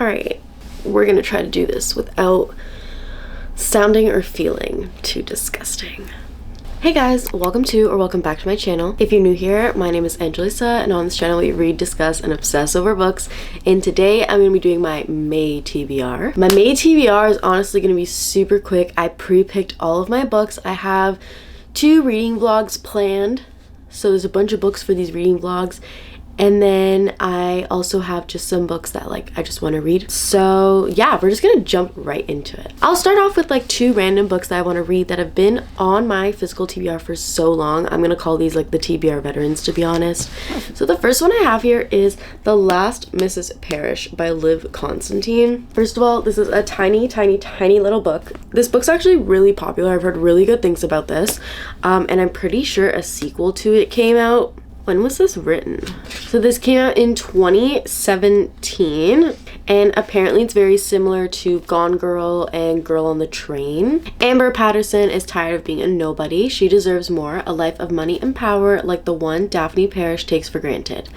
Alright, we're gonna try to do this without sounding or feeling too disgusting. Hey guys, welcome back to my channel. If you're new here, my name is Angelisa, and on this channel we read, discuss, and obsess over books. And today I'm going to be doing my May TBR. My May TBR is honestly going to be super quick. I pre-picked all of my books. I have 2 reading vlogs planned, so there's a bunch of books for these reading vlogs. And then I also have just some books that I just want to read. So yeah, we're just gonna jump right into it. I'll start off with 2 random books that I want to read that have been on my physical TBR for so long. I'm gonna call these the TBR veterans, to be honest. So the first one I have here is The Last Mrs. Parrish by Liv Constantine. First of all, this is a tiny little book. This book's actually really popular. I've heard really good things about this. And I'm pretty sure a sequel to it came out. When was this written? So this came out in 2017, and apparently it's very similar to Gone Girl and Girl on the Train. Amber Patterson is tired of being a nobody. She deserves more, a life of money and power like the one Daphne Parrish takes for granted.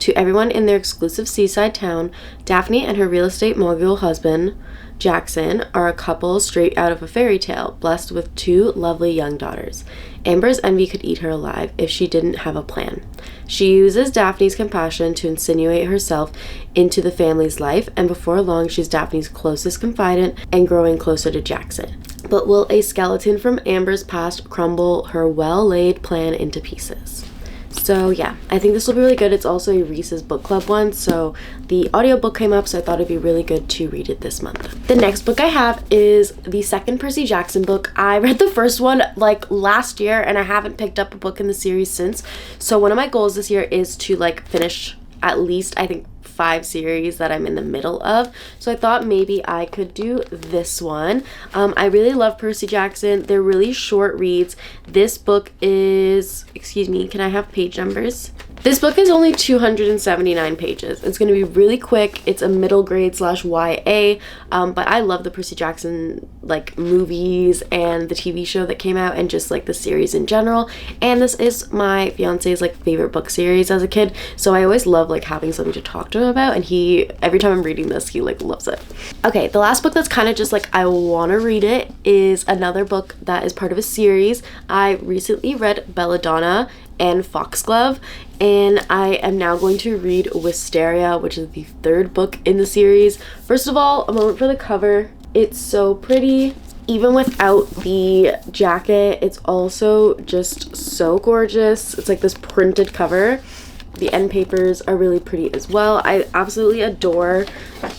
To everyone in their exclusive seaside town, Daphne and her real estate mogul husband, Jackson, are a couple straight out of a fairy tale, blessed with 2 lovely young daughters. Amber's envy could eat her alive if she didn't have a plan. She uses Daphne's compassion to insinuate herself into the family's life, and before long she's Daphne's closest confidant and growing closer to Jackson. But will a skeleton from Amber's past crumble her well-laid plan into pieces? So yeah, I think this will be really good. It's also a Reese's Book Club one, so the audiobook came up, so I thought it'd be really good to read it this month. The next book I have is the second Percy Jackson book. I read the first one last year, and I haven't picked up a book in the series since. So one of my goals this year is to finish at least, I think, 5 series that I'm in the middle of. So I thought maybe I could do this one. I really love Percy Jackson. They're really short reads. This book is, excuse me, can I have page numbers? This book is only 279 pages. It's going to be really quick. It's a middle grade / YA, but I love the Percy Jackson movies and the TV show that came out, and just the series in general. And this is my fiance's favorite book series as a kid, so I always love having something to talk to him about, and every time I'm reading this, he loves it. Okay, the last book that's kind of just I want to read it is another book that is part of a series. I recently read Belladonna and Foxglove, and I am now going to read Wisteria, which is the 3rd book in the series. First of all, a moment for the cover. It's so pretty. Even without the jacket, it's also just so gorgeous. It's this printed cover. The end papers are really pretty as well. I absolutely adore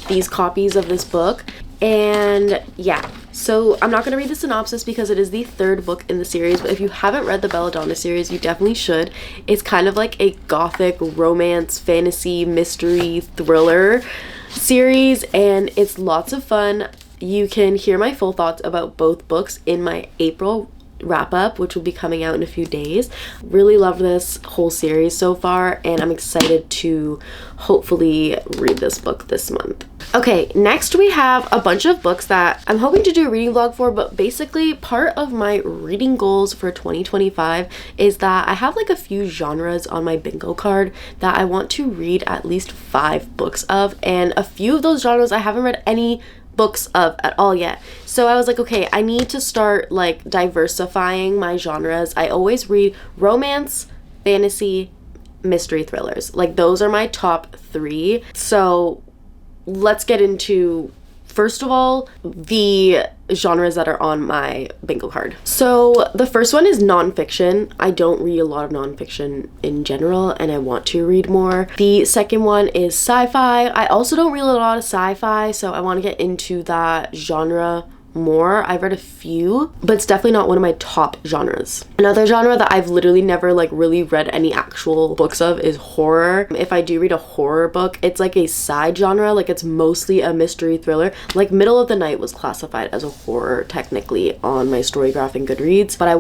these copies of this book. And yeah, so I'm not going to read the synopsis because it is the 3rd book in the series, but if you haven't read the Belladonna series, you definitely should. It's kind of a gothic romance, fantasy, mystery, thriller series, and it's lots of fun. You can hear my full thoughts about both books in my April wrap-up, which will be coming out in a few days. Really love this whole series so far, and I'm excited to hopefully read this book this month. Okay, next we have a bunch of books that I'm hoping to do a reading vlog for, but basically part of my reading goals for 2025 is that I have a few genres on my bingo card that I want to read at least 5 books of, and a few of those genres I haven't read any books of at all yet. So I was okay, I need to start diversifying my genres. I always read romance, fantasy, mystery, thrillers. Those are my top 3. So let's get into, first of all, the genres that are on my bingo card. So the first one is nonfiction. I don't read a lot of nonfiction in general, and I want to read more. The second one is sci-fi. I also don't read a lot of sci-fi, so I want to get into that genre more. I've read a few, but it's definitely not one of my top genres. Another genre that I've literally never really read any actual books of is horror. If I do read a horror book, it's a side genre, it's mostly a mystery thriller. Middle of the Night was classified as a horror technically on my Storygraph and Goodreads, but I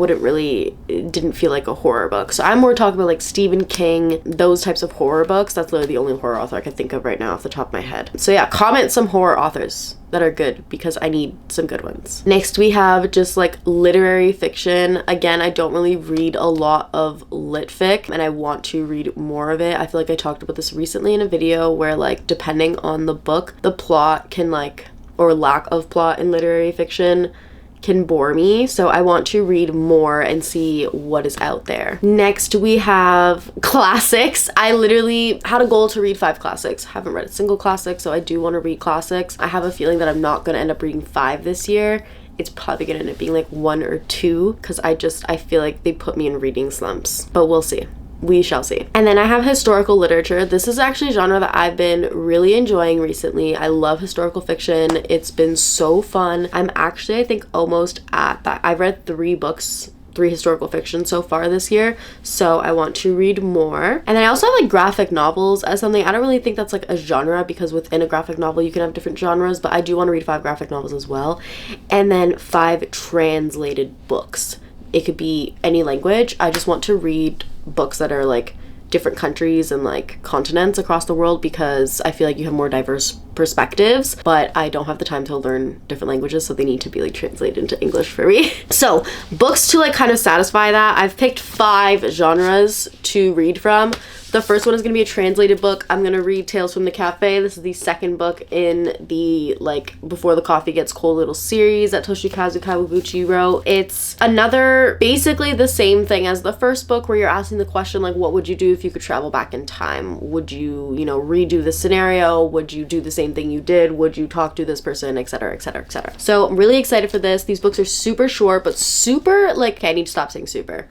didn't feel like a horror book. So I'm more talking about Stephen King, those types of horror books. That's literally the only horror author I can think of right now off the top of my head. So yeah, comment some horror authors that are good, because I need some good good ones. Next we have just like literary fiction. Again, I don't really read a lot of lit fic and I want to read more of it. I feel like I talked about this recently in a video where like depending on the book, the plot can like, or lack of plot in literary fiction can bore me, so I want to read more and see what is out there. Next we have classics. I literally had a goal to read 5 classics. Haven't read a single classic, so I do want to read classics. I have a feeling that I'm not going to end up reading 5 this year. It's probably going to end up being like 1 or 2 because I feel like they put me in reading slumps, but we'll see. We shall see. And then I have historical literature. This is actually a genre that I've been really enjoying recently. I love historical fiction. It's been so fun. I'm actually, I think, almost at that. I've read 3 books, 3 historical fiction so far this year, so I want to read more. And then I also have like graphic novels as something. I don't really think that's like a genre because within a graphic novel you can have different genres, but I do want to read 5 graphic novels as well. And then 5 translated books. It could be any language. I just want to read books that are like different countries and like continents across the world because I feel like you have more diverse perspectives, but I don't have the time to learn different languages, so they need to be like translated into English for me. So books to like kind of satisfy that, I've picked 5 genres to read from. The first one is going to be a translated book. I'm going to read Tales from the Cafe. This is the second book in the like Before the Coffee Gets Cold little series that Toshikazu Kawaguchi wrote. It's another, basically the same thing as the first book where you're asking the question like, what would you do if you could travel back in time? Would you, you know, redo the scenario? Would you do the same thing you did? Would you talk to this person, etc, etc, etc. So I'm really excited for this. These books are super short, but super like, okay, I need to stop saying super.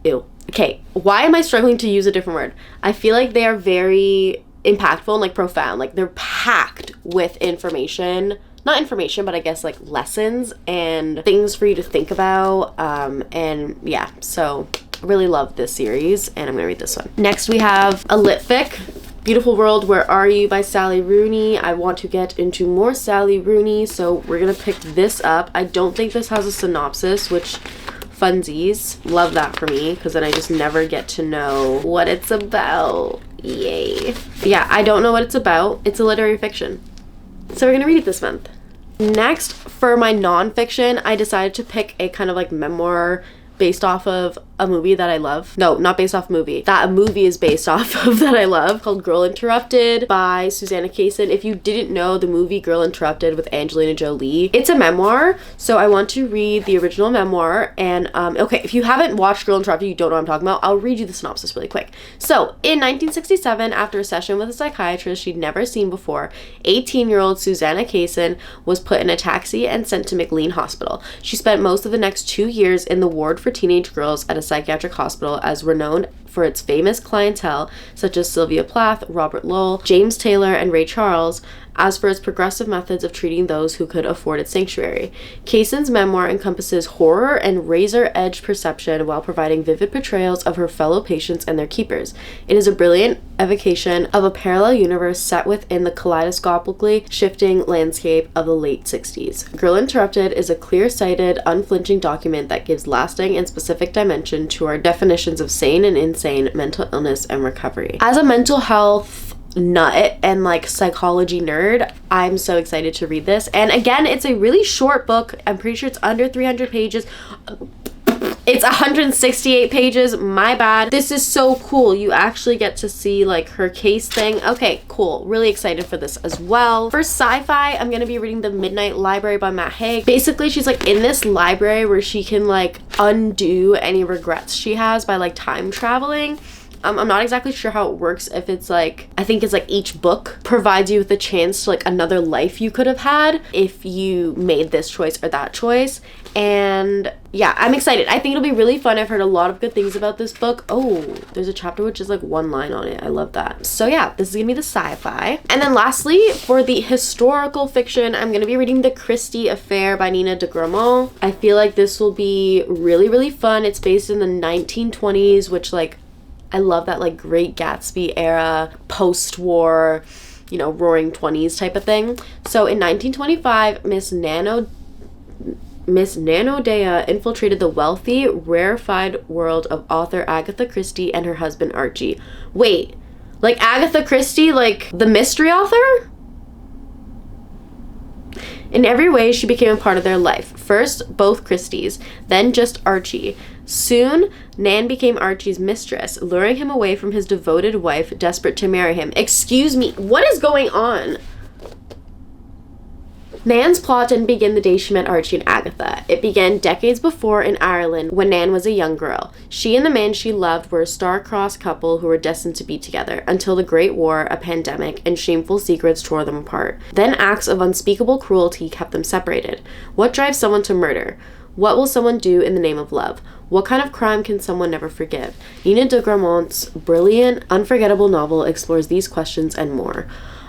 Ew. Okay, why am I struggling to use a different word? I feel like they are very impactful and like profound. Like they're packed with information. Not information, but I guess like lessons and things for you to think about. And yeah, so I really love this series and I'm gonna read this one. Next we have a lit fic. Beautiful World, Where Are You by Sally Rooney. I want to get into more Sally Rooney, so we're gonna pick this up. I don't think this has a synopsis, which funsies. Love that for me, because then I just never get to know what it's about. Yay. Yeah, I don't know what it's about. It's a literary fiction. So we're gonna read it this month. Next, for my nonfiction, I decided to pick a kind of like memoir based off of a movie that I love. No, not based off a movie. That a movie is based off of that I love, called Girl Interrupted by Susanna Kaysen. If you didn't know, the movie Girl Interrupted with Angelina Jolie, it's a memoir, so I want to read the original memoir. And okay, if you haven't watched Girl Interrupted, you don't know what I'm talking about, I'll read you the synopsis really quick. So, in 1967, after a session with a psychiatrist she'd never seen before, 18-year-old Susanna Kaysen was put in a taxi and sent to McLean Hospital. She spent most of the next 2 years in the ward for teenage girls at a psychiatric hospital, as renowned for its famous clientele such as Sylvia Plath, Robert Lowell, James Taylor, and Ray Charles, as for its progressive methods of treating those who could afford its sanctuary. Kaysen's memoir encompasses horror and razor-edged perception while providing vivid portrayals of her fellow patients and their keepers. It is a brilliant evocation of a parallel universe set within the kaleidoscopically shifting landscape of the late 60s. Girl Interrupted is a clear-sighted, unflinching document that gives lasting and specific dimension to our definitions of sane and insane, mental illness, and recovery. As a mental health nut and like psychology nerd, I'm so excited to read this. And again, it's a really short book. I'm pretty sure it's under 300 pages. It's 168 pages, my bad. This is so cool. You actually get to see like her case thing. Okay, cool. Really excited for this as well. For sci-fi, I'm gonna be reading The Midnight Library by Matt Haig. Basically, she's like in this library where she can like undo any regrets she has by like time traveling. I'm not exactly sure how it works, if it's like, I think it's like each book provides you with a chance to like another life you could have had if you made this choice or that choice. And yeah, I'm excited. I think it'll be really fun. I've heard a lot of good things about this book. Oh, there's a chapter which is like 1 line on it. I love that. So yeah, this is gonna be the sci-fi. And then lastly, for the historical fiction, I'm gonna be reading The Christie Affair by Nina de Gramont. I feel like this will be really, really fun. It's based in the 1920s, which like, I love that like Great Gatsby era, post-war, you know, roaring 20s type of thing. So in 1925, Miss Nanodea infiltrated the wealthy, rarefied world of author Agatha Christie and her husband Archie. Wait, like Agatha Christie, like the mystery author? In every way, she became a part of their life. First, both Christie's, then just Archie. Soon, Nan became Archie's mistress, luring him away from his devoted wife, desperate to marry him. Excuse me, what is going on? Nan's plot didn't begin the day she met Archie and Agatha. It began decades before in Ireland when Nan was a young girl. She and the man she loved were a star-crossed couple who were destined to be together until the Great War, a pandemic, and shameful secrets tore them apart. Then acts of unspeakable cruelty kept them separated. What drives someone to murder? What will someone do in the name of love? What kind of crime can someone never forgive? Nina de Gramont's brilliant, unforgettable novel explores these questions and more.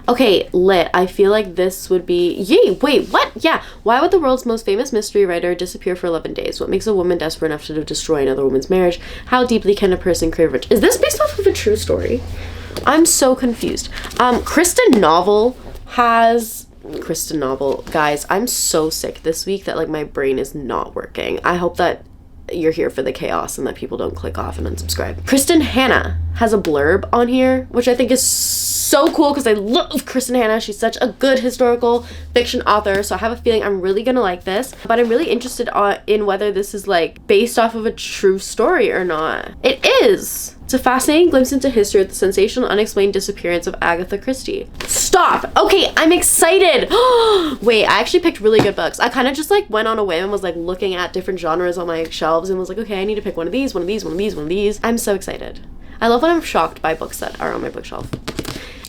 Okay, lit. I feel like this would be... Yay, wait, what? Yeah. Why would the world's most famous mystery writer disappear for 11 days? What makes a woman desperate enough to destroy another woman's marriage? How deeply can a person crave rich? Is this based off of a true story? I'm so confused. Kristen Novel, guys, I'm so sick this week that like my brain is not working. I hope that you're here for the chaos and that people don't click off and unsubscribe. Kristen Hanna has a blurb on here, which I think is so cool because I love Kristen Hanna. She's such a good historical fiction author, so I have a feeling I'm really gonna like this, but I'm really interested in whether this is like based off of a true story or not. It is! It's a fascinating glimpse into history with the sensational unexplained disappearance of Agatha Christie. Stop! Okay, I'm excited! Wait, I actually picked really good books. I kind of just like went on a whim and was like looking at different genres on my shelves and was like, okay, I need to pick one of these, one of these, one of these, one of these. I'm so excited. I love when I'm shocked by books that are on my bookshelf.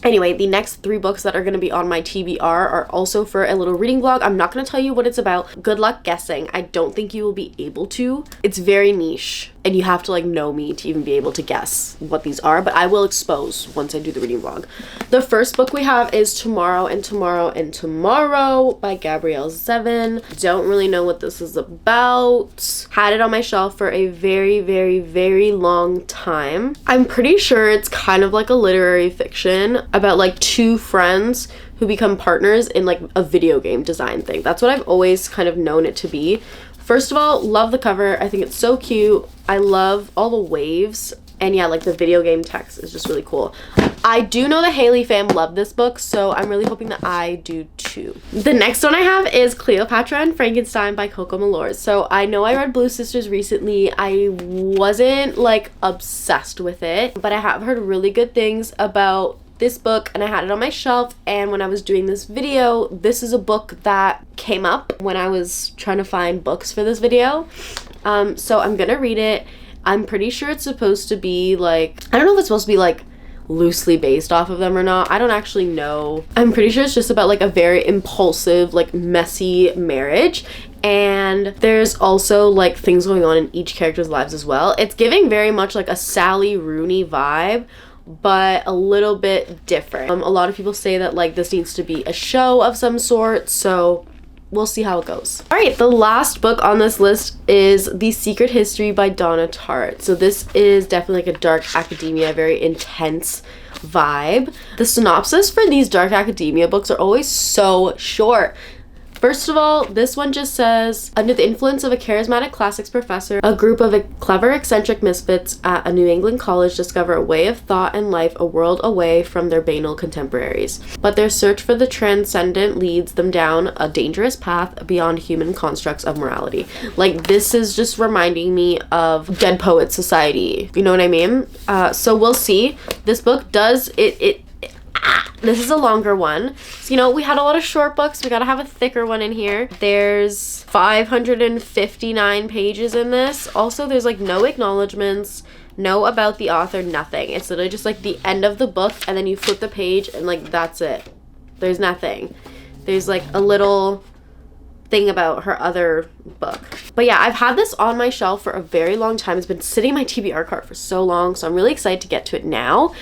Anyway, the next 3 books that are going to be on my TBR are also for a little reading vlog. I'm not going to tell you what it's about. Good luck guessing. I don't think you will be able to. It's very niche, and you have to like know me to even be able to guess what these are, but I will expose once I do the reading vlog. The first book we have is Tomorrow and Tomorrow and Tomorrow by Gabrielle Zevin. Don't really know what this is about. Had it on my shelf for a very, very, very long time. I'm pretty sure it's kind of like a literary fiction about like 2 friends who become partners in like a video game design thing. That's what I've always kind of known it to be. First of all, love the cover. I think it's so cute. I love all the waves. And yeah, like the video game text is just really cool. I do know the Haley fam love this book, so I'm really hoping that I do too. The next one I have is Cleopatra and Frankenstein by Coco Mellors. So I know I read Blue Sisters recently. I wasn't like obsessed with it, but I have heard really good things about this book and I had it on my shelf, and when I was doing this video, this is a book that came up when I was trying to find books for this video. So I'm gonna read it. I'm pretty sure it's supposed to be like, I don't know if it's supposed to be like loosely based off of them or not. I don't actually know. I'm pretty sure it's just about like a very impulsive, like messy marriage, and there's also like things going on in each character's lives as well. It's giving very much like a Sally Rooney vibe, but a little bit different. A lot of people say that like this needs to be a show of some sort, so we'll see how it goes. All right, the last book on this list is The Secret History by Donna Tartt. So this is definitely like a dark academia, very intense vibe. The synopsis for these dark academia books are always so short. First of all, this one just says, under the influence of a charismatic classics professor, a group of clever, eccentric misfits at a New England college discover a way of thought and life a world away from their banal contemporaries. But their search for the transcendent leads them down a dangerous path beyond human constructs of morality. Like, this is just reminding me of Dead Poets Society. You know what I mean? So we'll see. This book does, this is a longer one. So, you know, we had a lot of short books. We gotta have a thicker one in here. There's 559 pages in this. Also, there's like no acknowledgements, no about the author, nothing. It's literally just like the end of the book, and then you flip the page and like that's it. There's nothing. There's like a little thing about her other book. But yeah, I've had this on my shelf for a very long time. It's been sitting in my TBR cart for so long, so I'm really excited to get to it now.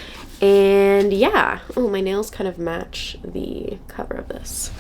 And yeah, oh, my nails kind of match the cover of this.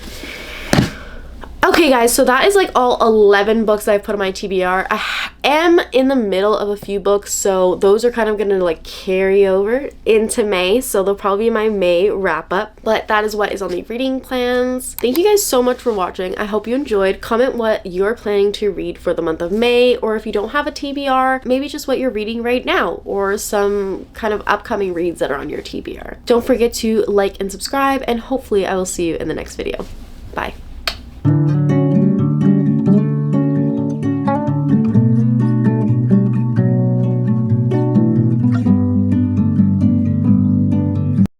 Okay guys, so that is like all 11 books I've put on my TBR. I am in the middle of a few books, so those are kind of gonna like carry over into May, so they'll probably be my May wrap up, but that is what is on the reading plans. Thank you guys so much for watching. I hope you enjoyed. Comment what you're planning to read for the month of May, or if you don't have a TBR, maybe just what you're reading right now, or some kind of upcoming reads that are on your TBR. Don't forget to like and subscribe, and hopefully I will see you in the next video.